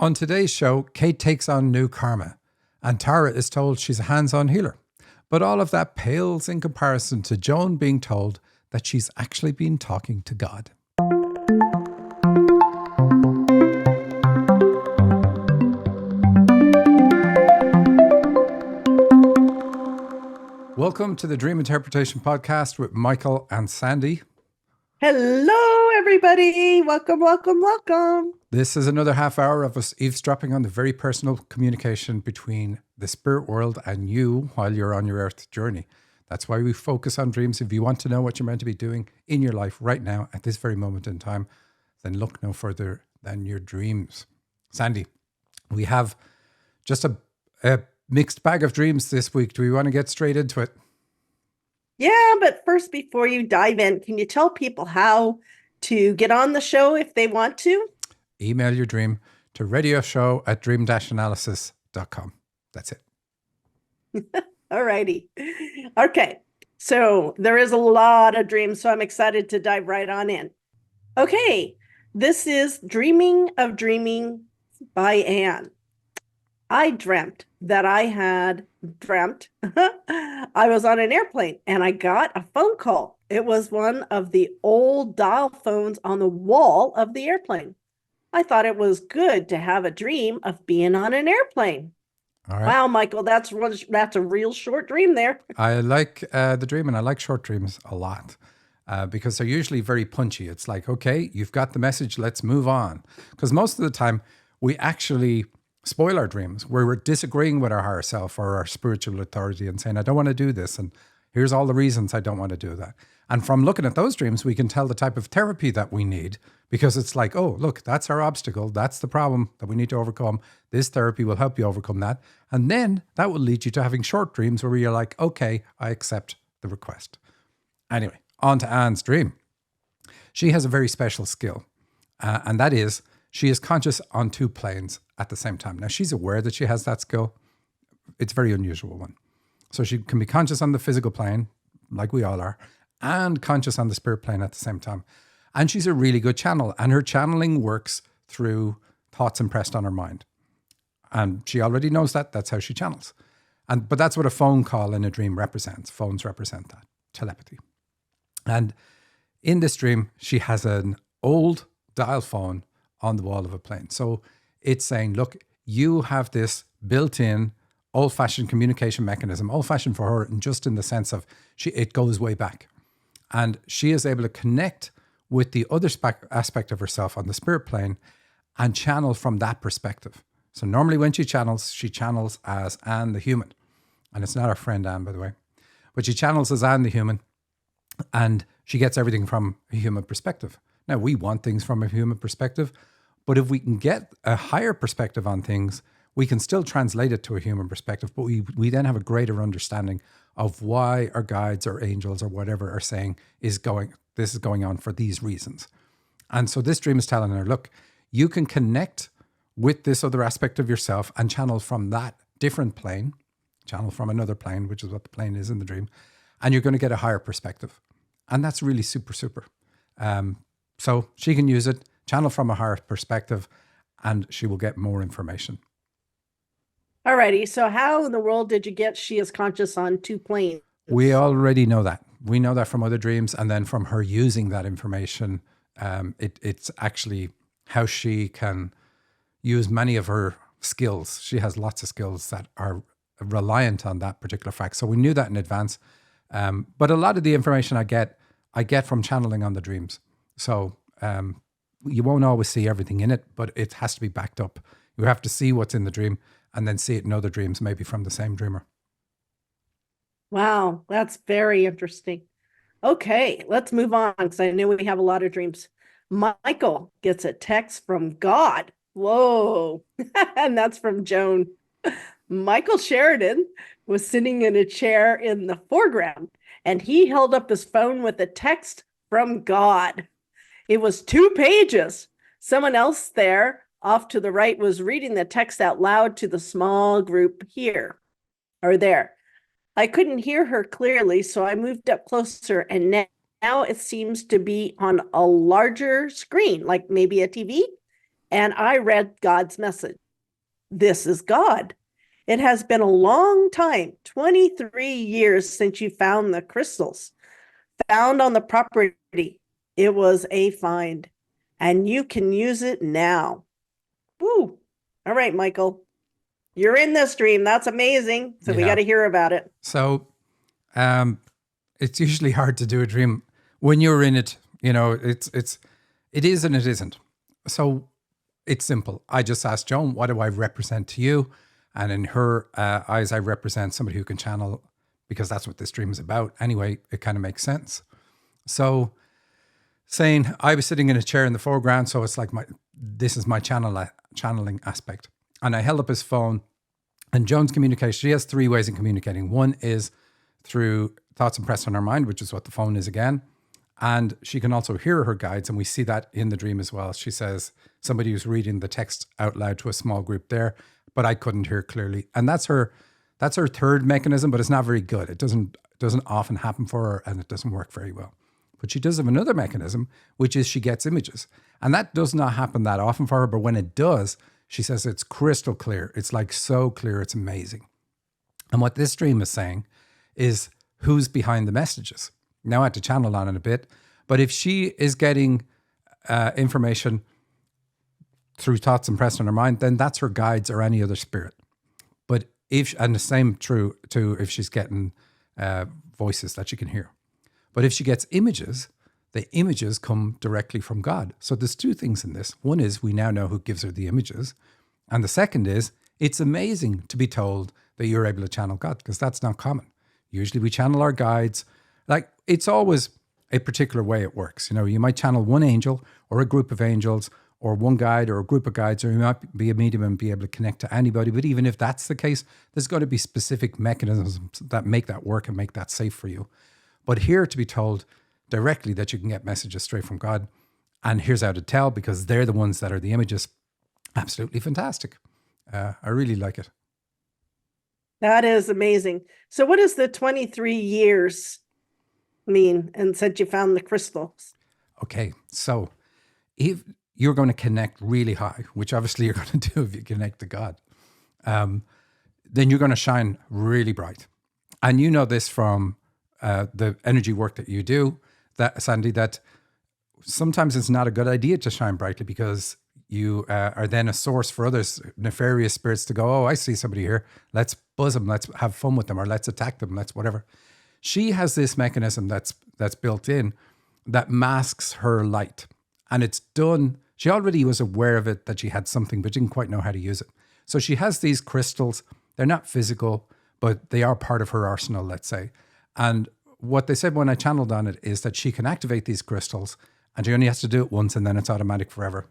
On today's show, Kate takes on new karma, and Tara is told she's a hands-on healer. But all of that pales in comparison to Joan being told that she's actually been talking to God. Welcome to the Dream Interpretation Podcast with Michael and Sandy. Hello, everybody. Welcome, welcome, welcome. This is another half hour of us eavesdropping on the very personal communication between the spirit world and you while you're on your earth journey. That's why we focus on dreams. If you want to know what you're meant to be doing in your life right now at this very moment in time, then look no further than your dreams. Sandy, we have just a mixed bag of dreams this week. Do we want to get straight into it? Yeah, but first, before you dive in, can you tell people how to get on the show if they want to? Email your dream to radioshow@dream-analysis.com. That's it. All righty. Okay, so there is a lot of dreams, so I'm excited to dive right on in. Okay, this is Dreaming of Dreaming by Anne. I dreamt that I was on an airplane and I got a phone call. It was one of the old dial phones on the wall of the airplane. I thought it was good to have a dream of being on an airplane. All right. Wow, Michael, that's a real short dream there. I like the dream, and I like short dreams a lot because they're usually very punchy. It's like, okay, you've got the message, let's move on. Because most of the time we actually spoil our dreams where we're disagreeing with our higher self or our spiritual authority and saying, I don't want to do this. And here's all the reasons I don't want to do that. And from looking at those dreams, we can tell the type of therapy that we need, because it's like, oh, look, that's our obstacle. That's the problem that we need to overcome. This therapy will help you overcome that. And then that will lead you to having short dreams where you're like, okay, I accept the request. Anyway, on to Anne's dream. She has a very special skill, and that is she is conscious on two planes at the same time. Now, she's aware that she has that skill. It's a very unusual one. So she can be conscious on the physical plane, like we all are, and conscious on the spirit plane at the same time. And she's a really good channel, and her channeling works through thoughts impressed on her mind. And she already knows that. That's how she channels. But that's what a phone call in a dream represents. Phones represent that, telepathy. And in this dream, she has an old dial phone on the wall of a plane. So it's saying, look, you have this built-in old-fashioned communication mechanism, old-fashioned for her, and just in the sense of it goes way back. And she is able to connect with the other aspect of herself on the spirit plane and channel from that perspective. So normally when she channels as Anne the human. And it's not our friend Anne, by the way. But she channels as Anne the human, and she gets everything from a human perspective. Now, we want things from a human perspective, but if we can get a higher perspective on things, we can still translate it to a human perspective, but we then have a greater understanding of why our guides or angels or whatever are saying this is going on for these reasons. And so this dream is telling her, look, you can connect with this other aspect of yourself and channel from that different plane, channel from another plane, which is what the plane is in the dream, and you're going to get a higher perspective. And that's really super, super. So she can use it, channel from a higher perspective, and she will get more information. All righty. So how in the world did you get she is conscious on two planes? We already know that. We know that from other dreams, and then from her using that information, it's actually how she can use many of her skills. She has lots of skills that are reliant on that particular fact. So we knew that in advance. But a lot of the information I get from channeling on the dreams. So you won't always see everything in it, but it has to be backed up. You have to see what's in the dream and then see it in other dreams, maybe from the same dreamer. Wow, that's very interesting. Okay, let's move on because I know we have a lot of dreams. Michael gets a text from God. Whoa, and that's from Joan. Michael Sheridan was sitting in a chair in the foreground, and he held up his phone with a text from God. It was 2 pages. Someone else there off to the right was reading the text out loud to the small group here or there. I couldn't hear her clearly, so I moved up closer, and now it seems to be on a larger screen, like maybe a TV. and I read God's message. This is God. It has been a long time, 23 years since you found the crystals found on the property. It was a find, and you can use it now. Woo. All right, Michael. You're in this dream. That's amazing. So we got to hear about it. So it's usually hard to do a dream when you're in it. You know, it is and it isn't. So it's simple. I just asked Joan, what do I represent to you? And in her eyes, I represent somebody who can channel, because that's what this dream is about. Anyway, it kind of makes sense. So saying I was sitting in a chair in the foreground, so it's like this is my channeling aspect. And I held up his phone, and Joan's communication, she has 3 ways in communicating. One is through thoughts impressed on her mind, which is what the phone is again. And she can also hear her guides, and we see that in the dream as well. She says somebody was reading the text out loud to a small group there, but I couldn't hear clearly. And that's her third mechanism, but it's not very good. It doesn't often happen for her, and it doesn't work very well. But she does have another mechanism, which is she gets images. And that does not happen that often for her, but when it does, she says it's crystal clear. It's like so clear, it's amazing. And what this dream is saying is who's behind the messages. Now I had to channel on it a bit, but if she is getting information through thoughts impressed on her mind, then that's her guides or any other spirit. But and the same true too if she's getting voices that she can hear. But if she gets images, the images come directly from God. So there's 2 things in this. One is we now know who gives her the images. And the second is it's amazing to be told that you're able to channel God, because that's not common. Usually we channel our guides. Like, it's always a particular way it works. You know, you might channel one angel or a group of angels or one guide or a group of guides, or you might be a medium and be able to connect to anybody. But even if that's the case, there's got to be specific mechanisms that make that work and make that safe for you. But here to be told directly that you can get messages straight from God, and here's how to tell, because they're the ones that are the images, absolutely fantastic. I really like it. That is amazing. So what does the 23 years mean, and said you found the crystals? Okay, so if you're going to connect really high, which obviously you're going to do if you connect to God, then you're going to shine really bright. And you know this from the energy work that you do, that Sandy, that sometimes it's not a good idea to shine brightly, because you are then a source for others, nefarious spirits, to go, oh, I see somebody here. Let's buzz them. Let's have fun with them, or let's attack them. Let's whatever. She has this mechanism that's built in that masks her light. And it's done. She already was aware of it, that she had something, but didn't quite know how to use it. So she has these crystals. They're not physical, but they are part of her arsenal, let's say. And what they said when I channeled on it is that she can activate these crystals, and she only has to do it once, and then it's automatic forever.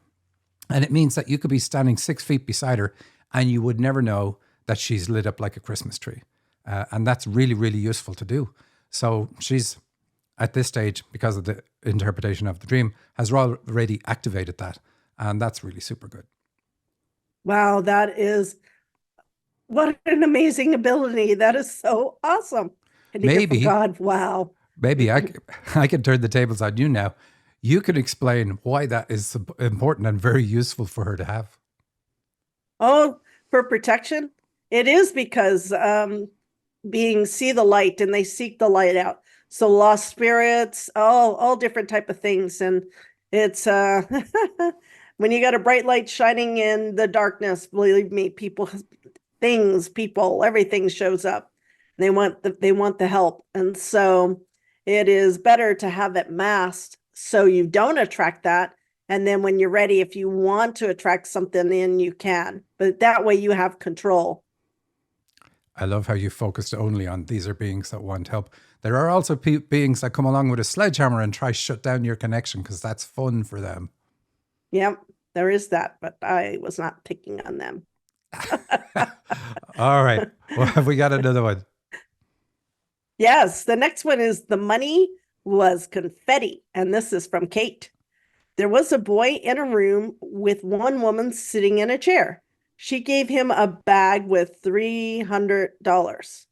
And it means that you could be standing 6 feet beside her and you would never know that she's lit up like a Christmas tree. And that's really, really useful to do. So she's at this stage, because of the interpretation of the dream, has already activated that. And that's really super good. Wow, what an amazing ability. That is so awesome. And Maybe, God, wow. Maybe I can turn the tables on you now. You can explain why that is important and very useful for her to have. Oh, for protection? It is because beings see the light and they seek the light out. So lost spirits, all different type of things. And it's when you got a bright light shining in the darkness, believe me, people, everything shows up. They want the help. And so it is better to have it masked so you don't attract that. And then when you're ready, if you want to attract something in, you can. But that way you have control. I love how you focused only on these are beings that want help. There are also beings that come along with a sledgehammer and try to shut down your connection, because that's fun for them. Yep, there is that, but I was not picking on them. All right. Well, have we got another one? Yes, the next one is the money was confetti, and this is from Kate. There was a boy in a room with one woman sitting in a chair. She gave him a bag with $300.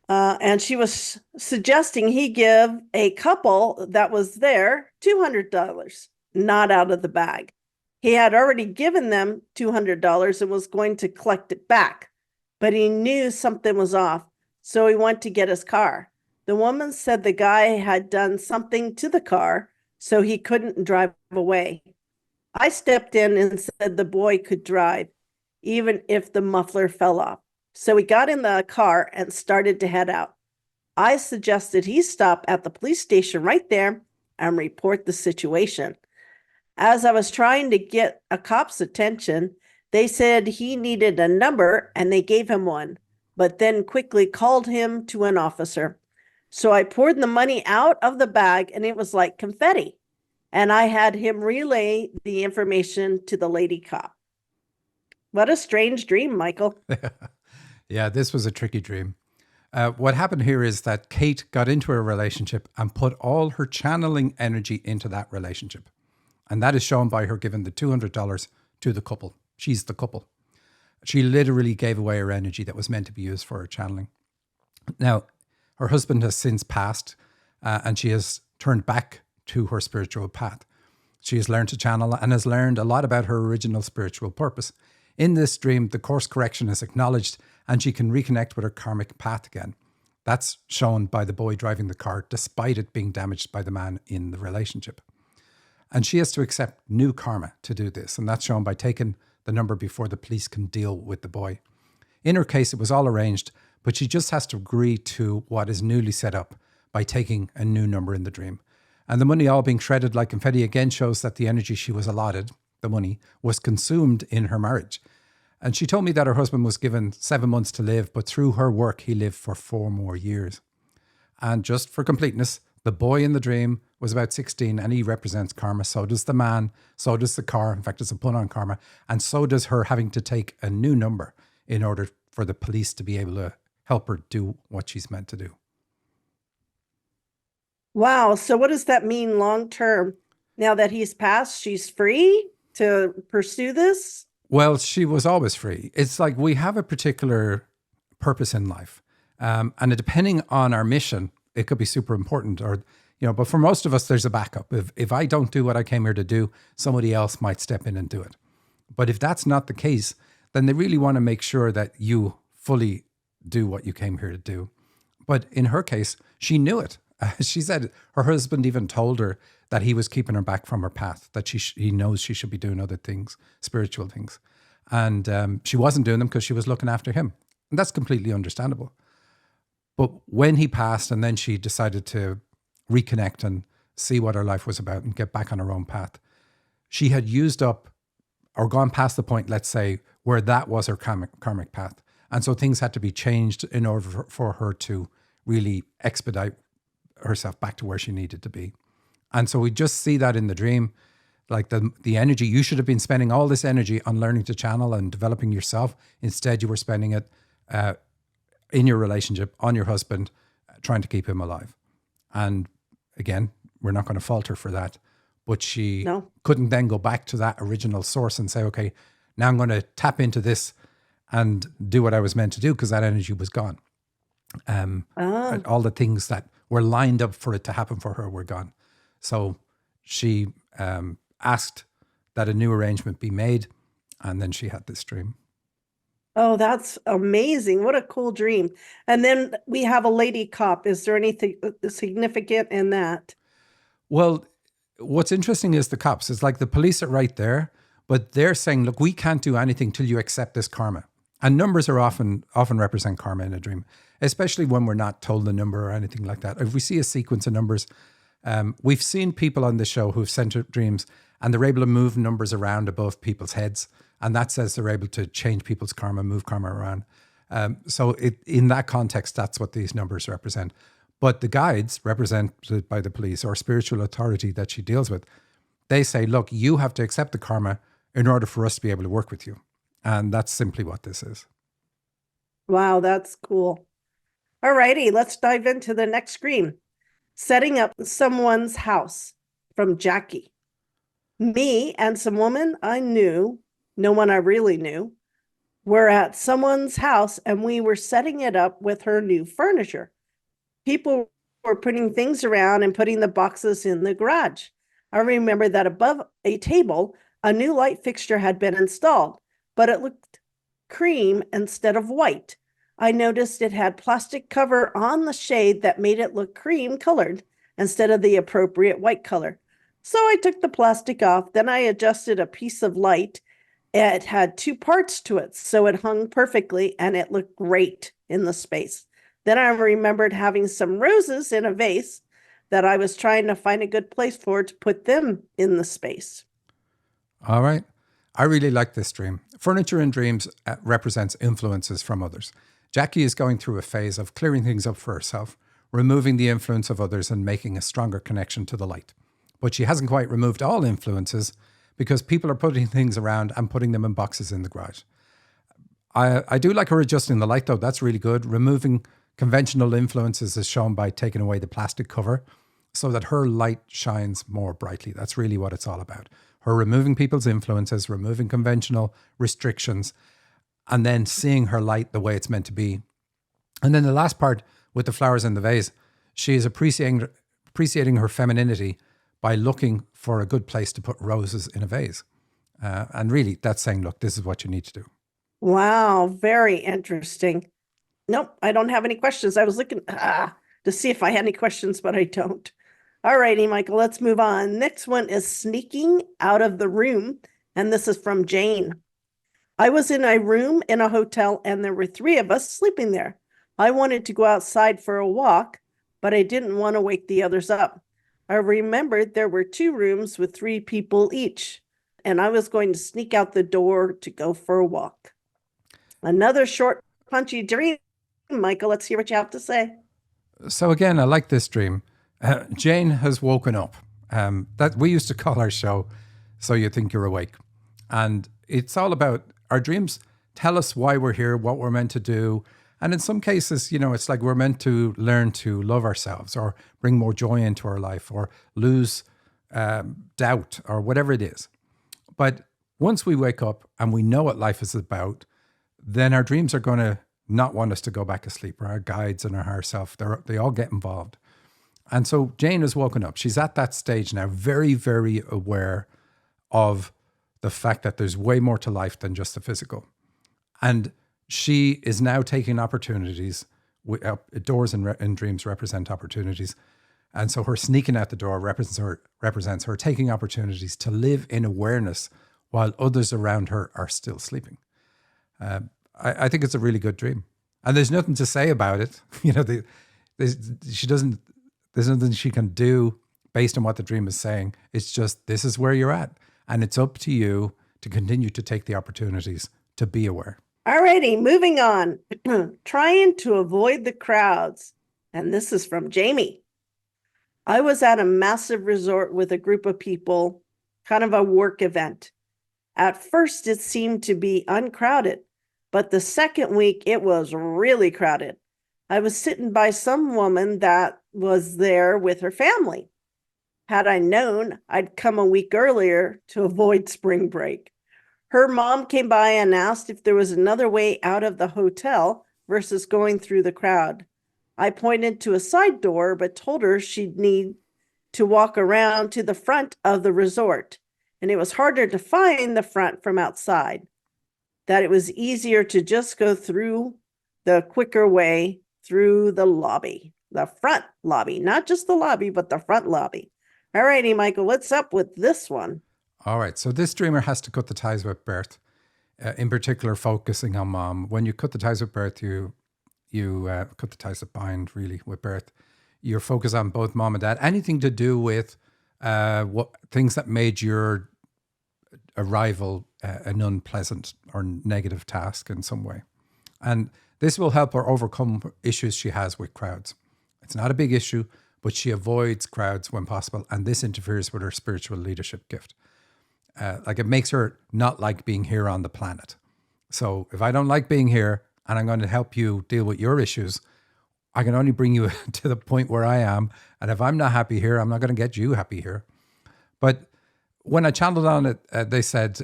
And she was suggesting he give a couple that was there $200, not out of the bag. He had already given them $200 and was going to collect it back, but he knew something was off, so he went to get his car. The woman said the guy had done something to the car, so he couldn't drive away. I stepped in and said the boy could drive, even if the muffler fell off. So he got in the car and started to head out. I suggested he stop at the police station right there and report the situation. As I was trying to get a cop's attention, they said he needed a number and they gave him one, but then quickly called him to an officer. So I poured the money out of the bag and it was like confetti. And I had him relay the information to the lady cop. What a strange dream, Michael. Yeah, this was a tricky dream. What happened here is that Kate got into a relationship and put all her channeling energy into that relationship. And that is shown by her giving the $200 to the couple. She's the couple. She literally gave away her energy that was meant to be used for her channeling. Now, her husband has since passed and she has turned back to her spiritual path. She has learned to channel and has learned a lot about her original spiritual purpose. In this dream, the course correction is acknowledged and she can reconnect with her karmic path again. That's shown by the boy driving the car, despite it being damaged by the man in the relationship. And she has to accept new karma to do this. And that's shown by taking the number before the police can deal with the boy. In her case, it was all arranged, but she just has to agree to what is newly set up by taking a new number in the dream. And the money all being shredded like confetti again shows that the energy she was allotted, the money, was consumed in her marriage. And she told me that her husband was given 7 months to live, but through her work, he lived for 4 more years. And just for completeness, the boy in the dream was about 16 and he represents karma. So does the man, so does the car. In fact, it's a pun on karma. And so does her having to take a new number in order for the police to be able to help her do what she's meant to do. Wow. So what does that mean long term? Now that he's passed, she's free to pursue this? Well, she was always free. It's like we have a particular purpose in life. And depending on our mission, it could be super important or, but for most of us, there's a backup. If I don't do what I came here to do, somebody else might step in and do it. But if that's not the case, then they really want to make sure that you fully do what you came here to do. But in her case, she knew it. She said her husband even told her that he was keeping her back from her path, that he knows she should be doing other things, spiritual things. And she wasn't doing them because she was looking after him. And that's completely understandable. But when he passed and then she decided to reconnect and see what her life was about and get back on her own path, she had used up or gone past the point, let's say, where that was her karmic path. And so things had to be changed in order for her to really expedite herself back to where she needed to be. And so we just see that in the dream, like the energy, you should have been spending all this energy on learning to channel and developing yourself. Instead, you were spending it in your relationship, on your husband, trying to keep him alive. And again, we're not going to fault her for that. But she couldn't then go back to that original source and say, okay, now I'm going to tap into this and do what I was meant to do because that energy was gone. All the things that were lined up for it to happen for her were gone. So she asked that a new arrangement be made, and then she had this dream. Oh, that's amazing. What a cool dream. And then we have a lady cop. Is there anything significant in that? Well, what's interesting is the cops. It's like the police are right there, but they're saying, look, we can't do anything till you accept this karma. And numbers are often represent karma in a dream, especially when we're not told the number or anything like that. If we see a sequence of numbers, we've seen people on the show who've sent dreams and they're able to move numbers around above people's heads. And that says they're able to change people's karma, move karma around. So in that context, that's what these numbers represent. But the guides, represented by the police or spiritual authority that she deals with, they say, look, you have to accept the karma in order for us to be able to work with you. And that's simply what this is. Wow, that's cool. All righty, let's dive into the next screen. Setting up someone's house from Jackie. Me and some woman I knew, no one I really knew, were at someone's house and we were setting it up with her new furniture. People were putting things around and putting the boxes in the garage. I remember that above a table, A new light fixture had been installed, but it looked cream instead of white. I noticed it had plastic cover on the shade that made it look cream colored instead of the appropriate white color. So I took the plastic off, then I adjusted a piece of light. It had two parts to it, so it hung perfectly and it looked great in the space. Then I remembered having some roses in a vase that I was trying to find a good place for to put them in the space. All right. I really like this dream. Furniture in dreams represents influences from others. Jackie is going through a phase of clearing things up for herself, removing the influence of others and making a stronger connection to the light. But she hasn't quite removed all influences because people are putting things around and putting them in boxes in the garage. I do like her adjusting the light though. That's really good. Removing conventional influences is shown by taking away the plastic cover so that her light shines more brightly. That's really what it's all about. Her removing people's influences, removing conventional restrictions, and then seeing her light the way it's meant to be. And then the last part with the flowers in the vase, she is appreciating her femininity by looking for a good place to put roses in a vase. And really, that's saying, look, this is what you need to do. Wow, very interesting. Nope, I don't have any questions. I was looking to see if I had any questions, but I don't. All righty, Michael, let's move on. Next one is sneaking out of the room, and this is from Jane. I was in a room in a hotel, and there were three of us sleeping there. I wanted to go outside for a walk, but I didn't want to wake the others up. I remembered there were two rooms with three people each, and I was going to sneak out the door to go for a walk. Another short, punchy dream. Michael, let's hear what you have to say. So again, I like this dream. Jane has woken up. That we used to call our show "So You Think You're Awake," and it's all about our dreams. Tell us why we're here, what we're meant to do, and in some cases, it's like we're meant to learn to love ourselves, or bring more joy into our life, or lose doubt, or whatever it is. But once we wake up and we know what life is about, then our dreams are going to not want us to go back to sleep, or our guides and our higher self. They all get involved. And so Jane has woken up. She's at that stage now, very, very aware of the fact that there's way more to life than just the physical. And she is now taking opportunities. Doors in dreams represent opportunities. And so her sneaking out the door represents her taking opportunities to live in awareness while others around her are still sleeping. I think it's a really good dream. And there's nothing to say about it. There's nothing she can do based on what the dream is saying. It's just, this is where you're at. And it's up to you to continue to take the opportunities to be aware. All righty, moving on. Trying to avoid the crowds. And this is from Jamie. I was at a massive resort with a group of people, kind of a work event. At first, it seemed to be uncrowded, but the second week, it was really crowded. I was sitting by some woman that was there with her family. Had I known, I'd come a week earlier to avoid spring break. Her mom came by and asked if there was another way out of the hotel versus going through the crowd. I pointed to a side door, but told her she'd need to walk around to the front of the resort, and it was harder to find the front from outside. That it was easier to just go through the quicker way through the lobby, the front lobby, not just the lobby, but the front lobby. All righty, Michael, what's up with this one? All right. So this dreamer has to cut the ties with birth, in particular, focusing on mom. When you cut the ties with birth, you cut the ties that bind really with birth. You're focused on both mom and dad. Anything to do with what things that made your arrival an unpleasant or negative task in some way. And this will help her overcome issues she has with crowds. It's not a big issue, but she avoids crowds when possible. And this interferes with her spiritual leadership gift. It makes her not like being here on the planet. So if I don't like being here and I'm going to help you deal with your issues, I can only bring you to the point where I am. And if I'm not happy here, I'm not going to get you happy here. But when I channeled on it, they said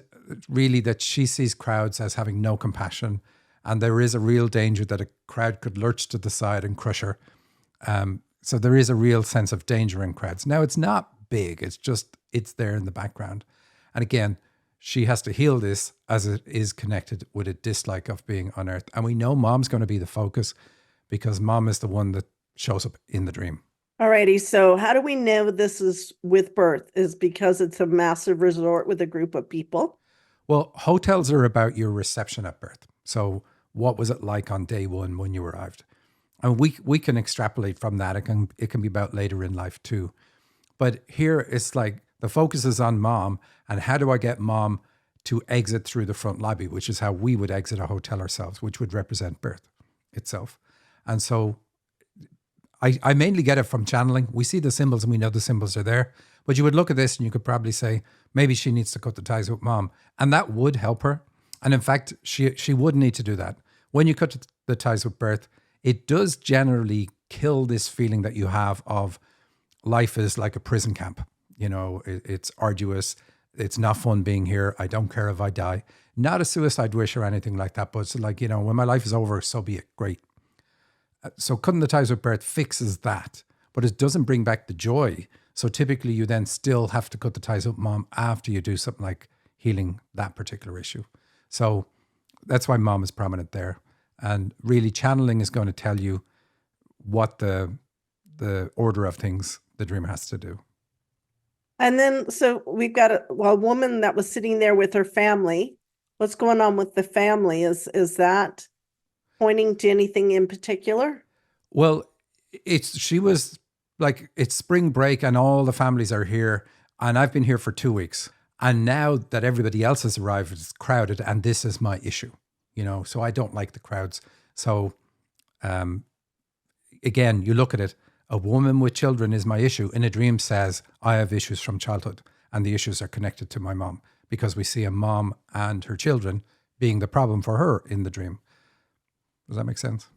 really that she sees crowds as having no compassion. And there is a real danger that a crowd could lurch to the side and crush her. So there is a real sense of danger in crowds. Now, it's not big. It's just, it's there in the background. And again, she has to heal this as it is connected with a dislike of being on earth. And we know mom's going to be the focus because mom is the one that shows up in the dream. Alrighty, so how do we know this is with birth? Is because it's a massive resort with a group of people? Well, hotels are about your reception at birth. So what was it like on day one when you arrived? And we can extrapolate from that. It can be about later in life too. But here it's like the focus is on mom and how do I get mom to exit through the front lobby, which is how we would exit a hotel ourselves, which would represent birth itself. And so I mainly get it from channeling. We see the symbols and we know the symbols are there. But you would look at this and you could probably say, maybe she needs to cut the ties with mom. And that would help her. And in fact, she would need to do that. When you cut the ties with birth, it does generally kill this feeling that you have of life is like a prison camp. You know, it's arduous. It's not fun being here. I don't care if I die. Not a suicide wish or anything like that. But it's like, you know, when my life is over, so be it. Great. So cutting the ties with birth fixes that, but it doesn't bring back the joy. So typically you then still have to cut the ties with mom after you do something like healing that particular issue. So that's why mom is prominent there. And really channeling is going to tell you what the order of things the dream has to do. And then, so we've got a woman that was sitting there with her family. What's going on with the family? Is that pointing to anything in particular? Well, she was like, it's spring break and all the families are here. And I've been here for 2 weeks. And now that everybody else has arrived, it's crowded. And this is my issue, you know, so I don't like the crowds. So again, you look at it, a woman with children is my issue. In a dream says, I have issues from childhood and the issues are connected to my mom because we see a mom and her children being the problem for her in the dream. Does that make sense?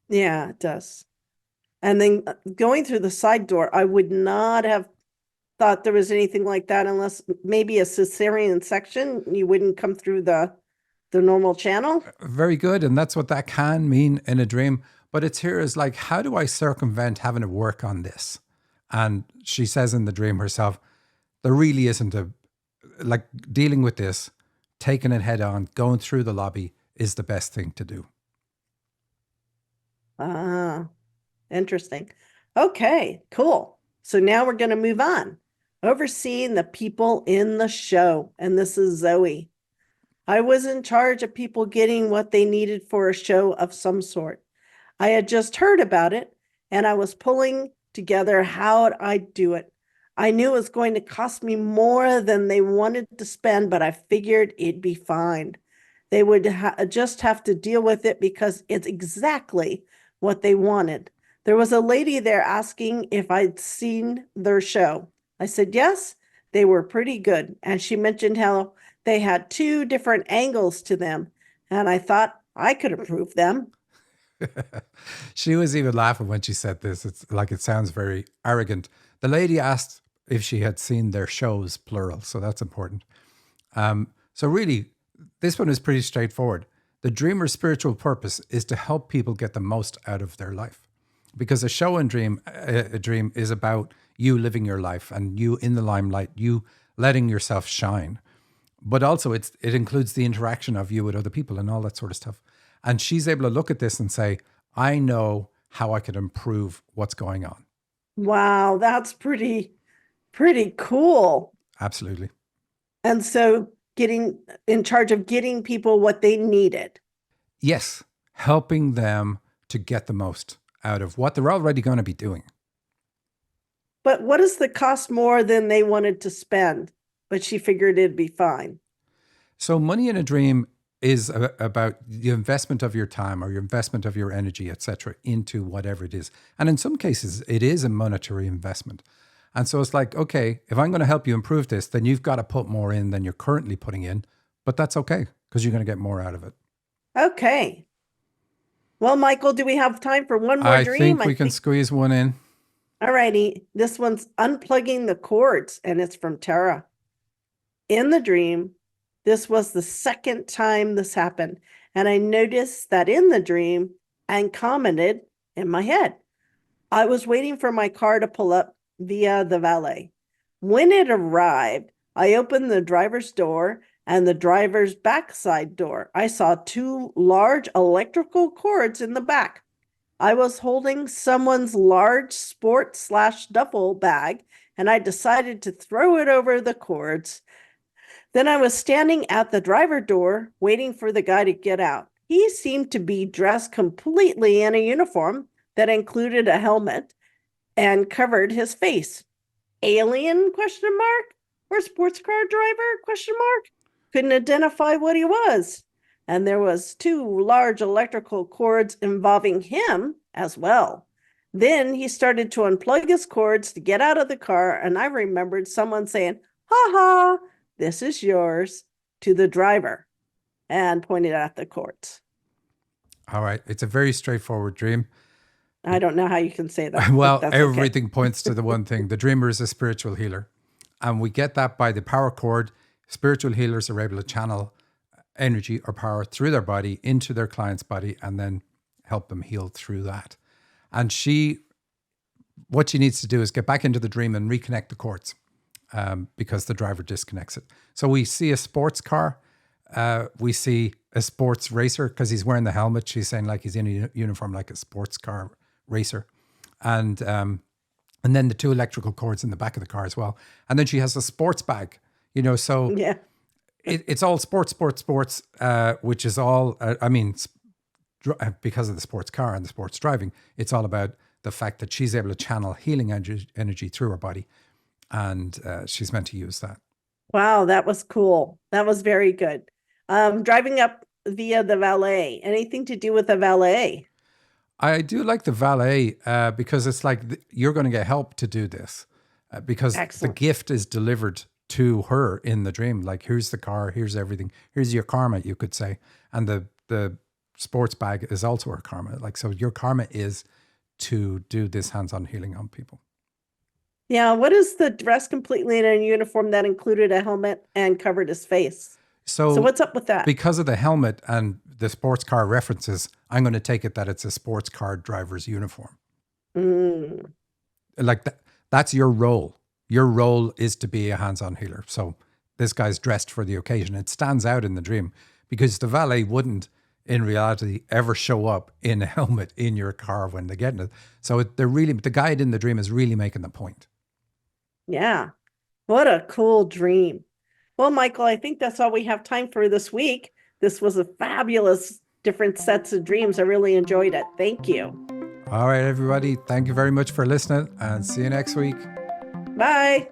Yeah, it does. And then going through the side door, I would not have thought there was anything like that unless maybe a cesarean section. You wouldn't come through the normal channel. Very good. And that's what that can mean in a dream. But it's here is like, how do I circumvent having to work on this? And she says in the dream herself, there really isn't like dealing with this, taking it head on, going through the lobby is the best thing to do. Ah, interesting. Okay, cool. So now we're going to move on. Overseeing the people in the show. And this is Zoe. I was in charge of people getting what they needed for a show of some sort. I had just heard about it and I was pulling together how I'd do it. I knew it was going to cost me more than they wanted to spend, but I figured it'd be fine. They would just have to deal with it because it's exactly what they wanted. There was a lady there asking if I'd seen their show. I said, yes, they were pretty good. And she mentioned how they had 2 different angles to them. And I thought I could improve them. She was even laughing when she said this. It's like, it sounds very arrogant. The lady asked if she had seen their shows, plural. So that's important. So really, this one is pretty straightforward. The dreamer's spiritual purpose is to help people get the most out of their life. Because a show and a dream is about you living your life and you in the limelight, you letting yourself shine. But also it includes the interaction of you with other people and all that sort of stuff. And she's able to look at this and say, I know how I could improve what's going on. Wow, that's pretty cool. Absolutely. And so getting in charge of getting people what they needed. Yes, helping them to get the most out of what they're already going to be doing. But what is the cost more than they wanted to spend? But she figured it'd be fine. So money in a dream is about the investment of your time or your investment of your energy, etc., into whatever it is. And in some cases, it is a monetary investment. And so it's like, okay, if I'm going to help you improve this, then you've got to put more in than you're currently putting in. But that's okay, because you're going to get more out of it. Okay. Well, Michael, do we have time for one more dream? I think we can squeeze one in. All righty. This one's Unplugging the Cords, and it's from Tara. In the dream, this was the second time this happened, and I noticed that in the dream and commented in my head. I was waiting for my car to pull up via the valet. When it arrived, I opened the driver's door and the driver's backside door. I saw two large electrical cords in the back. I was holding someone's large sport/duffel bag, and I decided to throw it over the cords. Then I was standing at the driver door, waiting for the guy to get out. He seemed to be dressed completely in a uniform that included a helmet and covered his face. Alien question mark or sports car driver question mark? Couldn't identify what he was. And there was two large electrical cords involving him as well. Then he started to unplug his cords to get out of the car, and I remembered someone saying, "Ha ha, this is yours," to the driver, and pointed at the cords. All right. It's a very straightforward dream. I don't know how you can say that. Well, everything points to the one thing. The dreamer is a spiritual healer. And we get that by the power cord. Spiritual healers are able to channel energy or power through their body into their client's body and then help them heal through that. And what she needs to do is get back into the dream and reconnect the cords because the driver disconnects it. So we see a sports car. We see a sports racer because he's wearing the helmet. She's saying like he's in a uniform like a sports car racer. And then the two electrical cords in the back of the car as well. And then she has a sports bag, so yeah. It's all sports, which is all, because of the sports car and the sports driving, it's all about the fact that she's able to channel healing energy through her body. And she's meant to use that. Wow, that was cool. That was very good. Driving up via the valet. Anything to do with the valet? I do like the valet because it's like you're going to get help to do this because Excellent. The gift is delivered to her in the dream. Like, here's the car, here's everything, here's your karma, you could say. And the sports bag is also her karma. Like, so your karma is to do this hands-on healing on people. Yeah. What is the dress completely in a uniform that included a helmet and covered his face? So what's up with that? Because of the helmet and the sports car references, I'm going to take it that it's a sports car driver's uniform. Like that's your role. Your role is to be a hands-on healer. So this guy's dressed for the occasion. It stands out in the dream because the valet wouldn't, in reality, ever show up in a helmet in your car when they get in it. So the guide in the dream is really making the point. Yeah. What a cool dream. Well, Michael, I think that's all we have time for this week. This was a fabulous different sets of dreams. I really enjoyed it. Thank you. All right, everybody. Thank you very much for listening and see you next week. Bye.